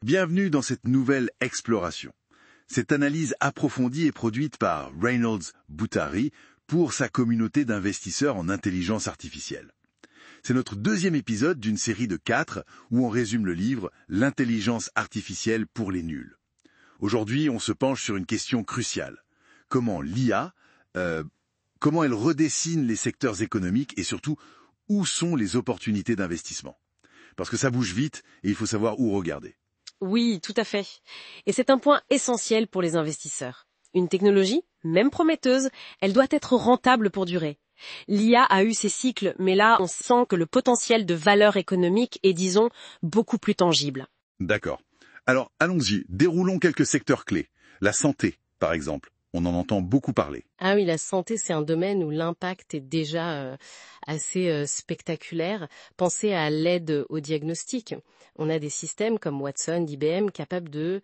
Bienvenue dans cette nouvelle exploration. Cette analyse approfondie est produite par Reynolds Boutari pour sa communauté d'investisseurs en intelligence artificielle. C'est notre deuxième épisode d'une série de 4 où on résume le livre « L'intelligence artificielle pour les nuls ». Aujourd'hui, on se penche sur une question cruciale. Comment l'IA, comment elle redessine les secteurs économiques et surtout, où sont les opportunités d'investissement? Parce que ça bouge vite et il faut savoir où regarder. Oui, tout à fait. Et c'est un point essentiel pour les investisseurs. Une technologie, même prometteuse, elle doit être rentable pour durer. L'IA a eu ses cycles, mais là, on sent que le potentiel de valeur économique est, disons, beaucoup plus tangible. D'accord. Alors, allons-y, déroulons quelques secteurs clés. La santé, par exemple. On en entend beaucoup parler. Ah oui, la santé, c'est un domaine où l'impact est déjà assez spectaculaire. Pensez à l'aide au diagnostic. On a des systèmes comme Watson, d'IBM, capables de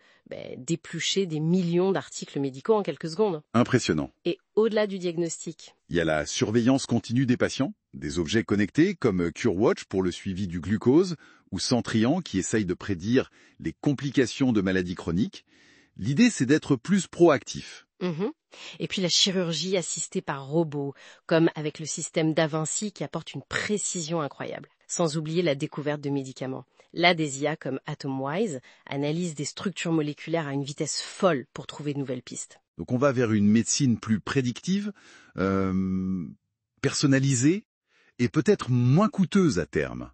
d'éplucher des millions d'articles médicaux en quelques secondes. Impressionnant. Et au-delà du diagnostic. Il y a la surveillance continue des patients, des objets connectés comme CureWatch pour le suivi du glucose ou Centrian qui essaye de prédire les complications de maladies chroniques. L'idée, c'est d'être plus proactif. Et puis la chirurgie assistée par robots, comme avec le système Da Vinci qui apporte une précision incroyable. Sans oublier la découverte de médicaments. Là, des IA comme Atomwise analysent des structures moléculaires à une vitesse folle pour trouver de nouvelles pistes. Donc on va vers une médecine plus prédictive, personnalisée et peut-être moins coûteuse à terme.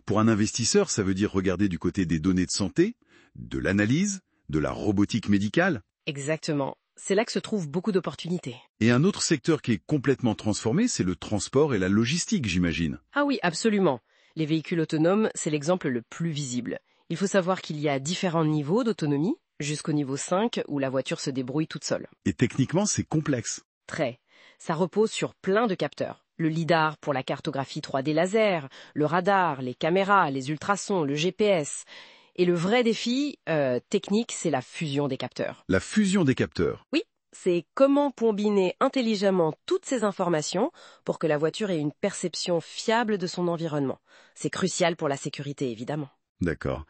Pour un investisseur, ça veut dire regarder du côté des données de santé, de l'analyse, de la robotique médicale. Exactement. C'est là que se trouvent beaucoup d'opportunités. Et un autre secteur qui est complètement transformé, c'est le transport et la logistique, j'imagine. Ah oui, absolument. Les véhicules autonomes, c'est l'exemple le plus visible. Il faut savoir qu'il y a différents niveaux d'autonomie, jusqu'au niveau 5 où la voiture se débrouille toute seule. Et techniquement, c'est complexe. Très. Ça repose sur plein de capteurs. Le lidar pour la cartographie 3D laser, le radar, les caméras, les ultrasons, le GPS. Et le vrai défi technique, c'est la fusion des capteurs. La fusion des capteurs. Oui, c'est comment combiner intelligemment toutes ces informations pour que la voiture ait une perception fiable de son environnement. C'est crucial pour la sécurité, évidemment. D'accord.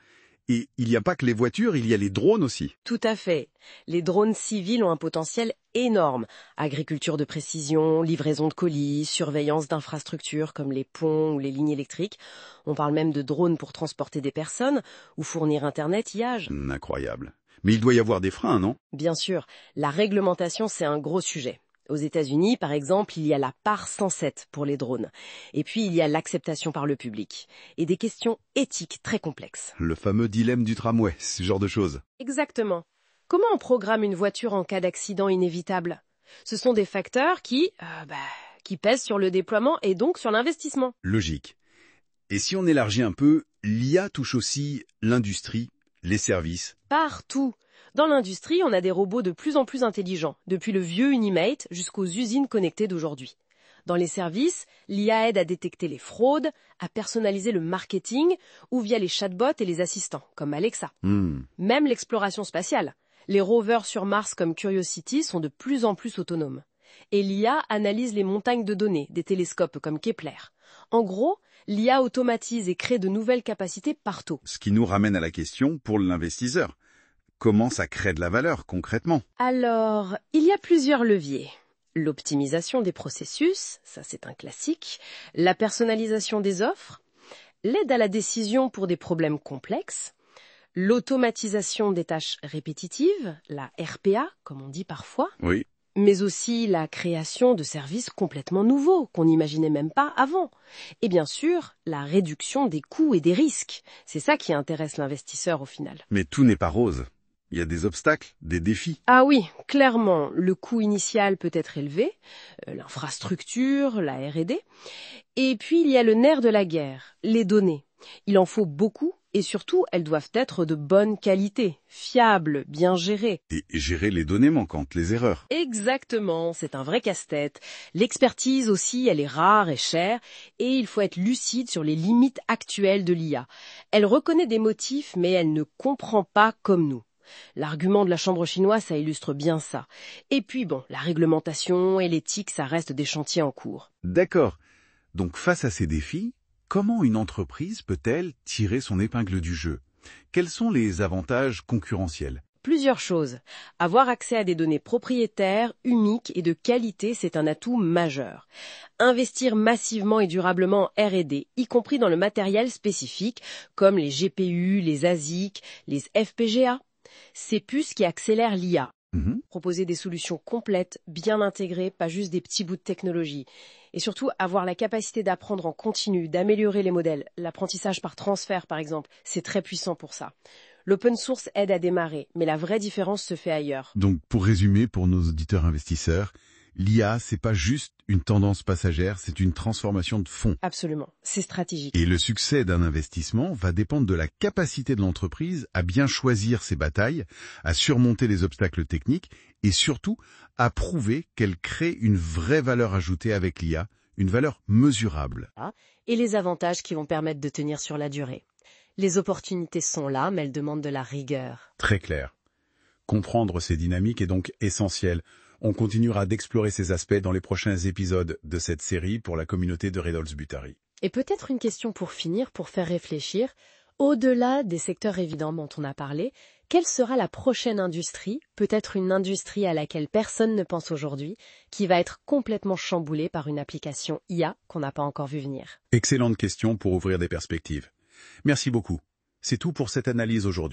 Et il n'y a pas que les voitures, il y a les drones aussi. Tout à fait. Les drones civils ont un potentiel énorme. Agriculture de précision, livraison de colis, surveillance d'infrastructures comme les ponts ou les lignes électriques. On parle même de drones pour transporter des personnes ou fournir Internet IAGE. Incroyable. Mais il doit y avoir des freins, non? Bien sûr, la réglementation, c'est un gros sujet. Aux États-Unis, par exemple, il y a la part 107 pour les drones. Et puis, il y a l'acceptation par le public. Et des questions éthiques très complexes. Le fameux dilemme du tramway, ce genre de choses. Exactement. Comment on programme une voiture en cas d'accident inévitable? Ce sont des facteurs qui pèsent sur le déploiement et donc sur l'investissement. Logique. Et si on élargit un peu, l'IA touche aussi l'industrie, les services. Partout. Dans l'industrie, on a des robots de plus en plus intelligents, depuis le vieux Unimate jusqu'aux usines connectées d'aujourd'hui. Dans les services, l'IA aide à détecter les fraudes, à personnaliser le marketing ou via les chatbots et les assistants, comme Alexa. Même l'exploration spatiale. Les rovers sur Mars comme Curiosity sont de plus en plus autonomes. Et l'IA analyse les montagnes de données des télescopes comme Kepler. En gros, l'IA automatise et crée de nouvelles capacités partout. Ce qui nous ramène à la question pour l'investisseur. Comment ça crée de la valeur concrètement? Alors, il y a plusieurs leviers. L'optimisation des processus, ça c'est un classique, la personnalisation des offres, l'aide à la décision pour des problèmes complexes, l'automatisation des tâches répétitives, la RPA, comme on dit parfois, Oui. mais aussi la création de services complètement nouveaux qu'on n'imaginait même pas avant. Et bien sûr, la réduction des coûts et des risques. C'est ça qui intéresse l'investisseur au final. Mais tout n'est pas rose. Il y a des obstacles, des défis. Ah oui, clairement, le coût initial peut être élevé, l'infrastructure, la R&D. Et puis il y a le nerf de la guerre, les données. Il en faut beaucoup et surtout elles doivent être de bonne qualité, fiables, bien gérées. Et gérer les données manquantes, les erreurs. Exactement, c'est un vrai casse-tête. L'expertise aussi, elle est rare et chère et il faut être lucide sur les limites actuelles de l'IA. Elle reconnaît des motifs mais elle ne comprend pas comme nous. L'argument de la chambre chinoise, ça illustre bien ça. Et puis bon, la réglementation et l'éthique, ça reste des chantiers en cours. D'accord. Donc face à ces défis, comment une entreprise peut-elle tirer son épingle du jeu? Quels sont les avantages concurrentiels? Plusieurs choses. Avoir accès à des données propriétaires, uniques et de qualité, c'est un atout majeur. Investir massivement et durablement en R&D, y compris dans le matériel spécifique, comme les GPU, les ASIC, les FPGA. Ces puces qui accélèrent l'IA. Mhm. Proposer des solutions complètes, bien intégrées, pas juste des petits bouts de technologie. Et surtout, avoir la capacité d'apprendre en continu, d'améliorer les modèles. L'apprentissage par transfert, par exemple, c'est très puissant pour ça. L'open source aide à démarrer, mais la vraie différence se fait ailleurs. Donc, pour résumer, pour nos auditeurs investisseurs, l'IA, c'est pas juste une tendance passagère, c'est une transformation de fond. Absolument, c'est stratégique. Et le succès d'un investissement va dépendre de la capacité de l'entreprise à bien choisir ses batailles, à surmonter les obstacles techniques et surtout à prouver qu'elle crée une vraie valeur ajoutée avec l'IA, une valeur mesurable. Et les avantages qui vont permettre de tenir sur la durée. Les opportunités sont là, mais elles demandent de la rigueur. Très clair. Comprendre ces dynamiques est donc essentiel. On continuera d'explorer ces aspects dans les prochains épisodes de cette série pour la communauté de Reynolds-Buttary. Et peut-être une question pour finir, pour faire réfléchir. Au-delà des secteurs évidents dont on a parlé, quelle sera la prochaine industrie, peut-être une industrie à laquelle personne ne pense aujourd'hui, qui va être complètement chamboulée par une application IA qu'on n'a pas encore vu venir? Excellente question pour ouvrir des perspectives. Merci beaucoup. C'est tout pour cette analyse aujourd'hui.